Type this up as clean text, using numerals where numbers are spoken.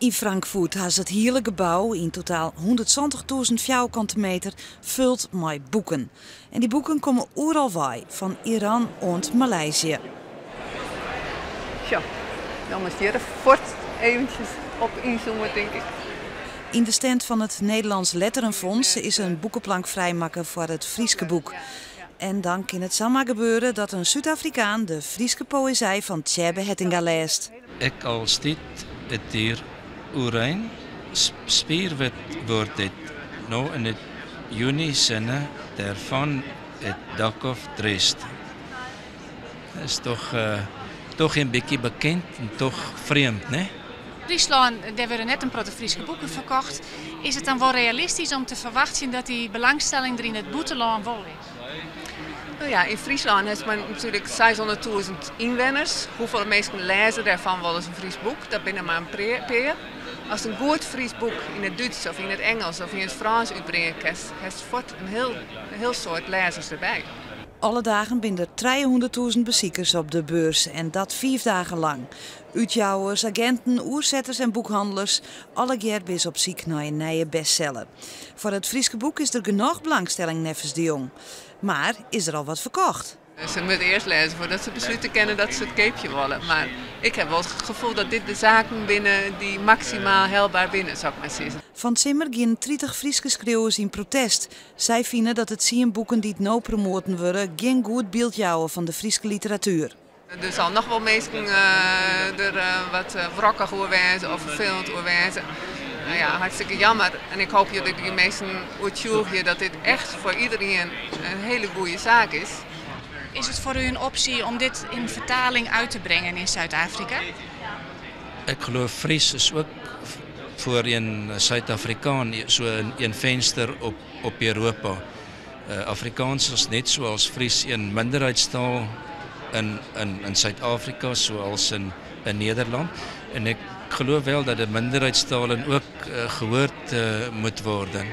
In Frankfurt has het hele gebouw, in totaal 120.000 vierkante meter, vult met boeken. En die boeken komen overal bij, van Iran tot Maleisië. Zo, dan moet je er fort eventjes op inzoomen, denk ik. In de stand van het Nederlands Letterenfonds is een boekenplank vrijmaken voor het Frieske boek. En dan kan het samen gebeuren dat een Zuid-Afrikaan de Frieske poëzie van Tjebe Hettinga leest. Ik als dit het hier Oerijn spierwit wordt dit nou in het juni zinnen daarvan het dak of Dresd. Dat is toch een beetje bekend en toch vreemd, ne? Friesland, daar worden net een paar Frieske boeken verkocht. Is het dan wel realistisch om te verwachten dat die belangstelling er in het buitenland wel is? Nou ja, in Friesland heeft men natuurlijk 600.000 inwoners. Hoeveel mensen lezen daarvan wel eens een Fries boek? Dat binnen maar een paar. Als een goed Fries boek in het Duits of in het Engels of in het Frans uitbrengen kan, heeft het een heel soort lezers erbij. Alle dagen binnen er 300.000 bezoekers op de beurs en dat 5 dagen lang. Uitjouwers, agenten, oerzetters en boekhandelaars, alle keer bis op zoek naar een nieuwe bestseller. Voor het Frieske boek is er genoeg belangstelling nevens de jong. Maar is er al wat verkocht? Ze moeten eerst lezen voordat ze besluiten kennen dat ze het keepje willen. Maar ik heb wel het gevoel dat dit de zaken binnen die maximaal helbaar binnen, zou ik maar zeggen. Van Zimmer gaan 30 Frieske schreeuwers in protest. Zij vinden dat het boeken die het nou promoten worden geen goed beeld jouwen van de Frieske literatuur. Er zal nog wel mensen wat wrokkig over wijzen of vervelend over wijzen. Nou ja, hartstikke jammer. En ik hoop dat die mensen uitzoeken dat dit echt voor iedereen een hele goede zaak is. Is het voor u een optie om dit in vertaling uit te brengen in Zuid-Afrika? Ik geloof Fries is ook voor een Zuid-Afrikaan een venster op Europa. Afrikaans is net zoals Fries een minderheidstaal in Zuid-Afrika zoals in Nederland. En ik geloof wel dat de minderheidstalen ook gehoord moet worden.